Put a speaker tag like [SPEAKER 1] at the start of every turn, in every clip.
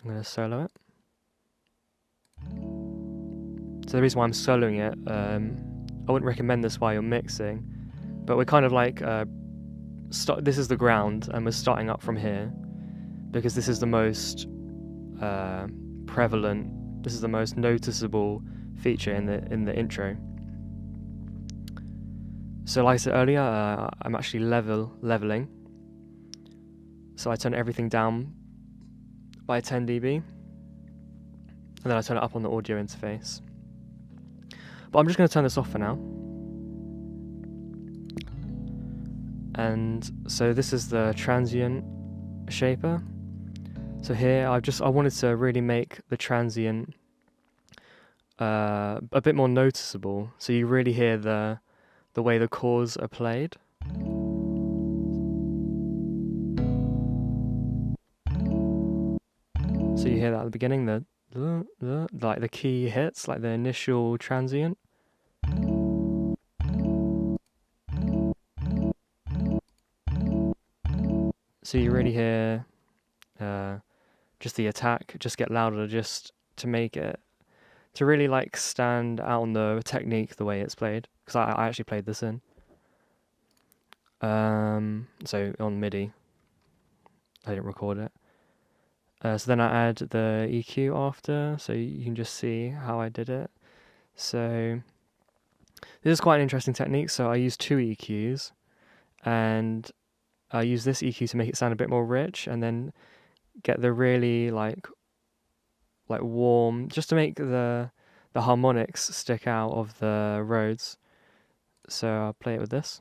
[SPEAKER 1] I'm going to solo it. So the reason why I'm soloing it, I wouldn't recommend this while you're mixing, but we're kind of like, this is the ground and we're starting up from here, because this is the most prevalent, this is the most noticeable feature in the intro. So like I said earlier, I'm actually leveling. So I turn everything down by 10 dB, and then I turn it up on the audio interface. But I'm just going to turn this off for now. And so this is the transient shaper. So here I wanted to really make the transient a bit more noticeable, so you really hear the way the chords are played. So you hear that at the beginning, like the key hits, like the initial transient. So you really hear just the attack just get louder, just to make it, to really like stand out on the technique, the way it's played, because I actually played this in. So on MIDI, I didn't record it. So then I add the EQ after, so you can just see how I did it. So this is quite an interesting technique. So I use 2 EQs, and I use this EQ to make it sound a bit more rich, and then get the really like warm, just to make the harmonics stick out of the Rhodes. So I'll play it with this.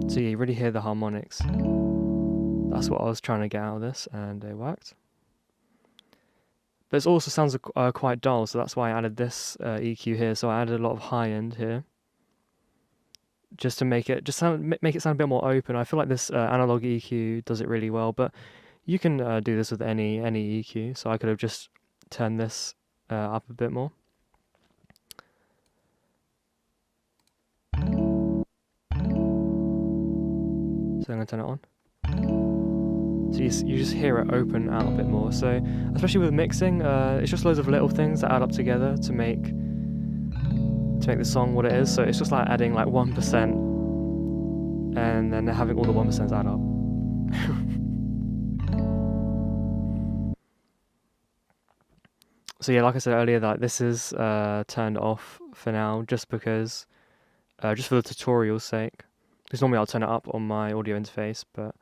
[SPEAKER 1] So you really hear the harmonics. That's what I was trying to get out of this, and it worked. But it also sounds quite dull, so that's why I added this EQ here. So I added a lot of high end here, just to make it sound a bit more open. I feel like this analog EQ does it really well, but you can do this with any EQ. So I could have just turned this up a bit more. So I'm going to turn it on. So you just hear it open out a bit more. So especially with mixing, it's just loads of little things that add up together to make the song what it is. So it's just like adding like 1%, and then having all the 1% add up. So yeah, like I said earlier, that this is turned off for now, just because, just for the tutorial's sake. Because normally I'll turn it up on my audio interface, but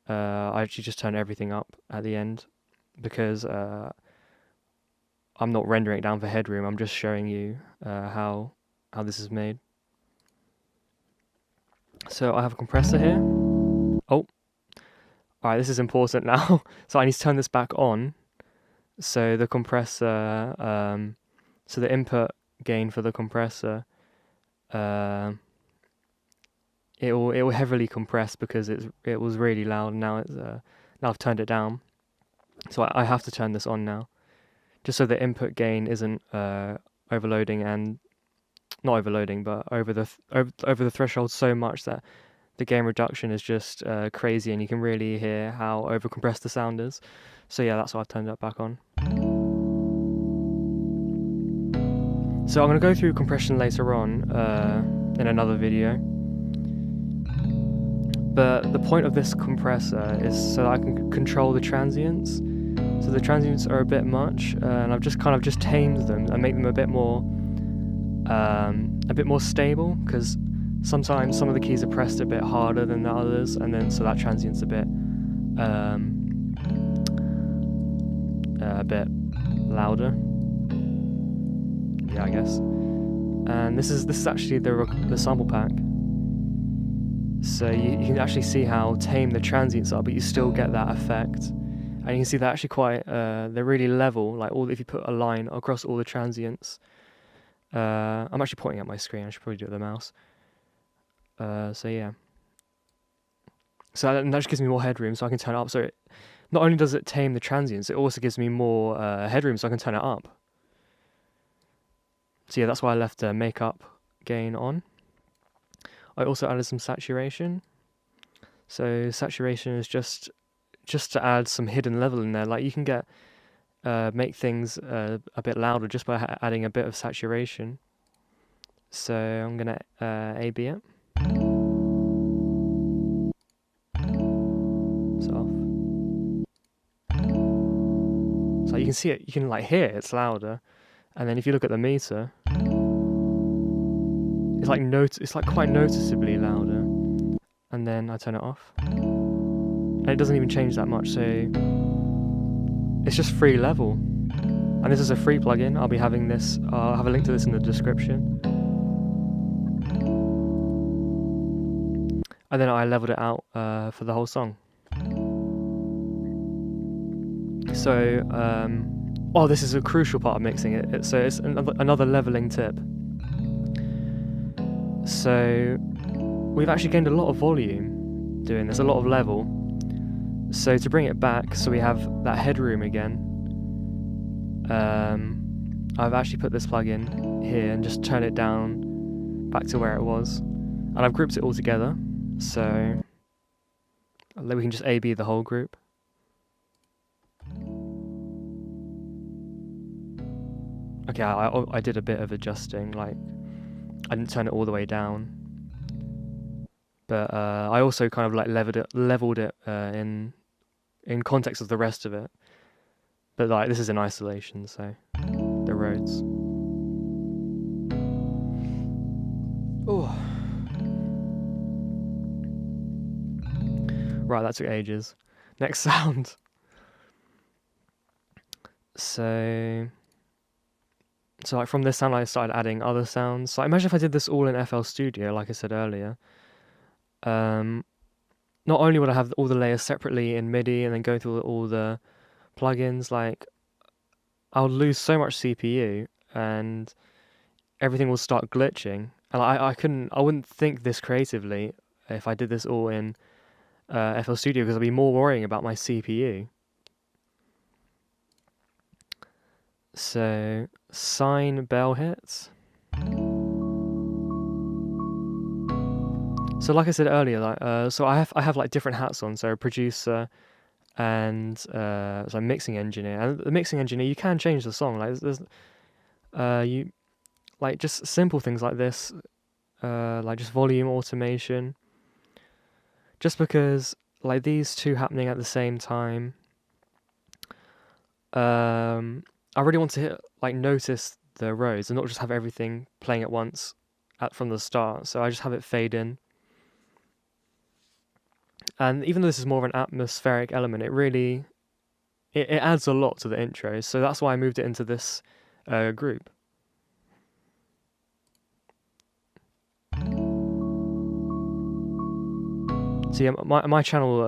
[SPEAKER 1] I actually just turn everything up at the end, because I'm not rendering it down for headroom. I'm just showing you how this is made. So I have a compressor here. Oh, alright, this is important now. So I need to turn this back on. So the compressor, so the input gain for the compressor, it will heavily compress because it was really loud. And now now I've turned it down. So I have to turn this on now, just so the input gain isn't overloading, and not overloading, but over the threshold so much that the gain reduction is just crazy, and you can really hear how overcompressed the sound is. So yeah, that's why I've turned it back on. So I'm going to go through compression later on in another video. But the point of this compressor is so that I can control the transients. So the transients are a bit much, and I've just tamed them and make them a bit more stable, because sometimes some of the keys are pressed a bit harder than the others, and then so that transient's a bit louder. Yeah, I guess. And this is actually the sample pack. So you can actually see how tame the transients are, but you still get that effect. And you can see they're actually quite, they're really level, like if you put a line across all the transients. I'm actually pointing at my screen, I should probably do it with the mouse. So yeah. So that just gives me more headroom, so I can turn it up. So not only does it tame the transients, it also gives me more headroom, so I can turn it up. So yeah, that's why I left the makeup gain on. I also added some saturation. So saturation is just to add some hidden level in there. Like you can get make things a bit louder just by adding a bit of saturation. So I'm gonna A/B it. It's off. So you can see it. You can like hear it's louder. And then if you look at the meter, it's like quite noticeably louder. And then I turn it off, and it doesn't even change that much. So it's just free level, and this is a free plugin. I'll be having this. I'll have a link to this in the description. And then I leveled it out for the whole song. So, oh, this is a crucial part of mixing it. So it's another leveling tip. So we've actually gained a lot of volume doing this, a lot of level. So to bring it back, so we have that headroom again, I've actually put this plug in here and just turn it down back to where it was. And I've grouped it all together, so we can just A/B the whole group. Okay, I did a bit of adjusting, like I didn't turn it all the way down, but I also kind of like leveled it in context of the rest of it. But like this is in isolation, so the Rhodes. Oh, right, that took ages. Next sound. So like from this sound I started adding other sounds. So imagine if I did this all in FL Studio, like I said earlier. Not only would I have all the layers separately in MIDI and then go through all the plugins, like I would lose so much CPU and everything will start glitching. And I wouldn't think this creatively if I did this all in FL Studio, because I'd be more worrying about my CPU. So sine bell hits. So like I said earlier, like so I have like different hats on. So producer and so mixing engineer. And the mixing engineer, you can change the song. Like there's you like just simple things like this, like just volume automation. Just because like these two happening at the same time, I really want to notice the Rhodes and not just have everything playing at once from the start. So I just have it fade in. And even though this is more of an atmospheric element, it adds a lot to the intro. So that's why I moved it into this group. So yeah, my channel,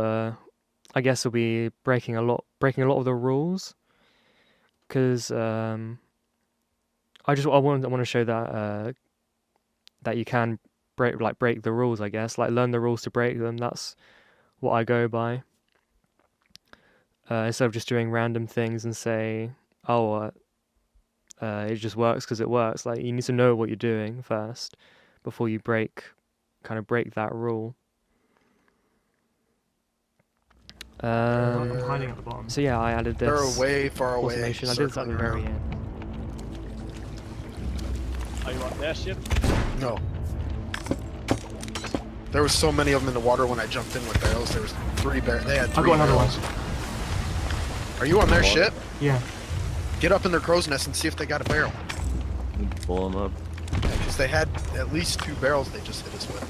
[SPEAKER 1] I guess, will be breaking a lot of the rules, because I want to show that that you can break the rules. I guess, like, learn the rules to break them. That's what I go by. Instead of just doing random things and say, oh, it just works because it works. Like, you need to know what you're doing first before you break that rule. I'm hiding at the bottom. So yeah, I added this.
[SPEAKER 2] They're way far away.
[SPEAKER 1] Automation. I did this at the very end.
[SPEAKER 3] Are you on their ship?
[SPEAKER 2] No. There was so many of them in the water when I jumped in with barrels. There was 3 barrels. They had 3
[SPEAKER 1] I got another
[SPEAKER 2] barrels.
[SPEAKER 1] one.
[SPEAKER 2] Are you on their ship?
[SPEAKER 1] Yeah.
[SPEAKER 2] Get up in their crow's nest and see if they got a barrel.
[SPEAKER 4] Pull them up.
[SPEAKER 2] Because they had at least 2 barrels they just hit us with.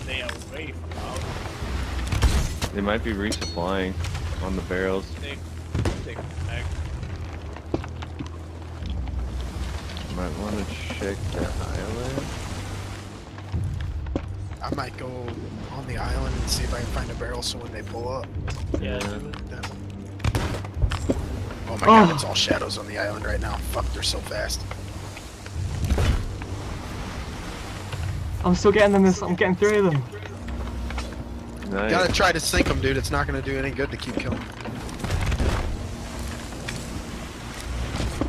[SPEAKER 3] They are way from out.
[SPEAKER 4] They might be resupplying on the barrels.
[SPEAKER 3] Take back.
[SPEAKER 4] Might want to check the island.
[SPEAKER 2] I might go on the island and see if I can find a barrel so when they pull up.
[SPEAKER 3] Yeah.
[SPEAKER 2] Oh my god, it's all shadows on the island right now. Fuck, they're so fast.
[SPEAKER 1] I'm still getting them. I'm getting 3 of them.
[SPEAKER 4] Nice.
[SPEAKER 2] You gotta try to sink them, dude. It's not gonna do any good to keep killing them.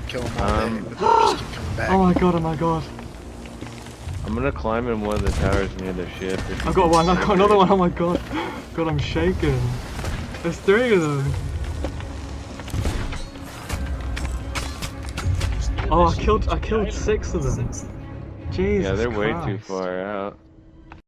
[SPEAKER 2] Kill them all day, but they'll just keep coming back.
[SPEAKER 1] Oh my god, oh my god.
[SPEAKER 4] I'm gonna climb in one of the towers near the ship. if you
[SPEAKER 5] I've got
[SPEAKER 4] can
[SPEAKER 5] one, I've got another one,
[SPEAKER 4] separate.
[SPEAKER 5] oh my god. God, I'm shaking. There's 3 of them. Oh, I killed 6 of them. Jesus
[SPEAKER 4] Yeah, they're way too
[SPEAKER 5] Christ.
[SPEAKER 4] far out.